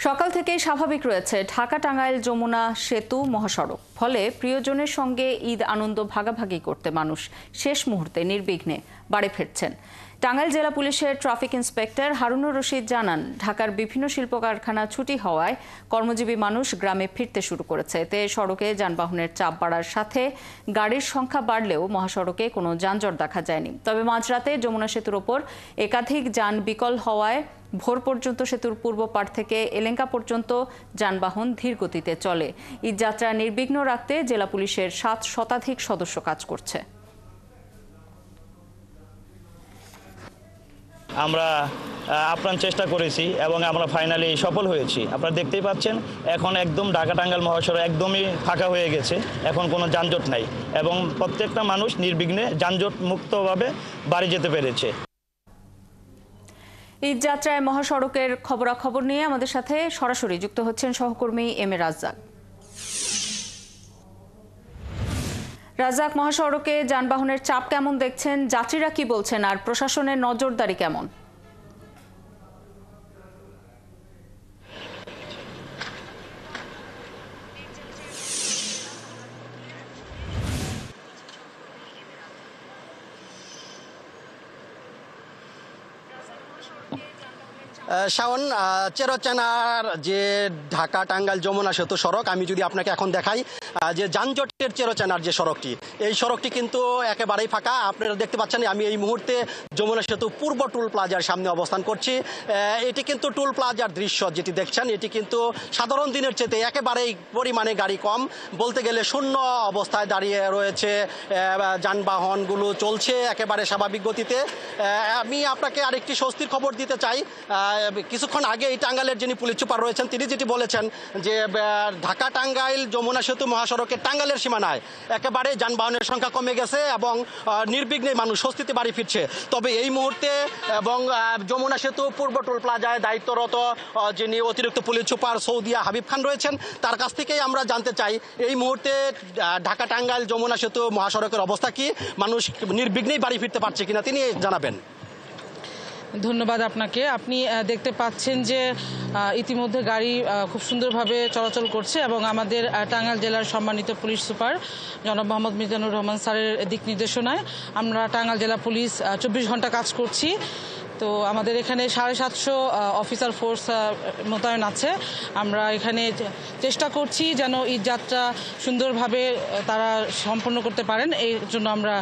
সকাল থেকেই স্বাভাবিক রয়েছে ঢাকা-টাঙ্গাইল যমুনা সেতু মহাসড়ক। ফলে প্রিয়জনের সঙ্গে ঈদ আনন্দ ভাগাভাগি করতে মানুষ শেষ মুহূর্তে নির্বিঘ্নে বাড়ি ফিরছেন। টাঙ্গাইল জেলা পুলিশের ট্রাফিক ইন্সপেক্টর হারুনুর রশিদ জানান, ঢাকার বিভিন্ন শিল্প কারখানা ছুটি হওয়ায় কর্মজীবী মানুষ গ্রামে ফিরতে শুরু করেছে। এতে সড়কে যানবাহনের চাপ বাড়ার সাথে গাড়ির সংখ্যা বাড়লেও মহাসড়কে কোনো যানজট দেখা যায়নি। তবে মাঝরাতে যমুনা সেতুর ওপর একাধিক যান বিকল হওয়ায় ভোর পর্যন্ত সেতুর পূর্ব পাড় থেকে এলেঙ্কা পর্যন্ত যানবাহন ধীর গতিতে চলে। ঈদযাত্রা নির্বিঘ্ন রাখতে জেলা পুলিশের 7 শতাধিক সদস্য কাজ করছে। আমরা আপ্রাণ চেষ্টা করেছি এবং আমরা ফাইনালি সফল হয়েছি। আপনারা দেখতেই পাচ্ছেন এখন একদম ঢাকা-টাঙ্গাইল মহাসড়ক একদমই ফাঁকা হয়ে গেছে, এখন কোনো যানজট নাই এবং প্রত্যেকটা মানুষ নির্বিঘ্নে যানজট মুক্তভাবে বাড়ি যেতে পেরেছে। ঈদযাত্রায় মহাসড়কের খবরাখবর নিয়ে আমাদের সাথে সরাসরি যুক্ত হচ্ছেন সহকর্মী এম এ রাজ্জাক। রাজ্জাক, মহাসড়কে যানবাহনের চাপ কেমন দেখছেন, যাত্রীরা কি বলছেন, আর প্রশাসনের নজরদারি কেমন? শাওন, চেরোচেনার যে ঢাকা টাঙ্গাইল যমুনা সেতু সড়ক, আমি যদি আপনাকে এখন দেখাই যে যানজটের চেরোচেনার যে সড়কটি, এই সড়কটি কিন্তু একেবারেই ফাঁকা। আপনারা দেখতে পাচ্ছেন আমি এই মুহূর্তে যমুনা সেতু পূর্ব টুল প্লাজার সামনে অবস্থান করছি। এটি কিন্তু টুল প্লাজার দৃশ্য যেটি দেখছেন, এটি কিন্তু সাধারণ দিনের চেয়ে একেবারেই পরিমাণে গাড়ি কম, বলতে গেলে শূন্য অবস্থায় দাঁড়িয়ে রয়েছে। যানবাহনগুলো চলছে একেবারে স্বাভাবিক গতিতে। আমি আপনাকে আরেকটি স্বস্তির খবর দিতে চাই। কিছুক্ষণ আগে এই টাঙ্গাইলের যিনি পুলিশ সুপার রয়েছেন তিনি যেটি বলেছেন যে ঢাকা টাঙ্গাইল যমুনা সেতু মহাসড়কের টাঙ্গাইলের সীমানায় একেবারে যানবাহনের সংখ্যা কমে গেছে এবং নির্বিঘ্নে মানুষ স্বস্তিতে বাড়ি ফিরছে। তবে এই মুহূর্তে এবং যমুনা সেতু পূর্ব টোল প্লাজায় দায়িত্বরত যিনি অতিরিক্ত পুলিশ সুপার সৌদিয়া হাবিব খান রয়েছেন, তার কাছ থেকেই আমরা জানতে চাই এই মুহূর্তে ঢাকা টাঙ্গাইল যমুনা সেতু মহাসড়কের অবস্থা কি, মানুষ নির্বিঘ্নেই বাড়ি ফিরতে পারছে কিনা তিনি জানাবেন। ধন্যবাদ আপনাকে। আপনি দেখতে পাচ্ছেন যে ইতিমধ্যে গাড়ি খুব সুন্দরভাবে চলাচল করছে এবং আমাদের টাঙ্গাইল জেলার সম্মানিত পুলিশ সুপার জনাব মোহাম্মদ মিজানুর রহমান স্যারের দিক নির্দেশনায় আমরা টাঙ্গাইল জেলা পুলিশ 24 ঘন্টা কাজ করছি। তো আমাদের এখানে 750 অফিসার ফোর্স মোতায়েন আছে। আমরা এখানে চেষ্টা করছি যেন ঈদযাত্রা সুন্দরভাবে তারা সম্পন্ন করতে পারেন, এই জন্য আমরা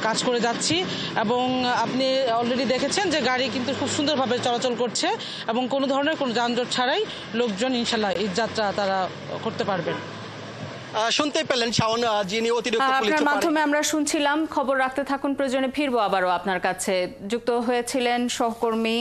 কাজ করে যাচ্ছি। এবং আপনি অলরেডি দেখেছেন যে গাড়ি কিন্তু খুব সুন্দরভাবে চলাচল করছে এবং কোনো ধরনের কোনো যানজট ছাড়াই লোকজন ইনশাল্লাহ ঈদযাত্রা তারা করতে পারবেন। শুনতে পেলেন শাওন, যিনি অতিরিক্ত পুলিশ সুপার। মাধ্যমে আমরা শুনছিলাম, খবর রাখতে থাকুন, প্রয়োজনে ফিরবো আবারও আপনার কাছে। যুক্ত হয়েছিলেন সহকর্মী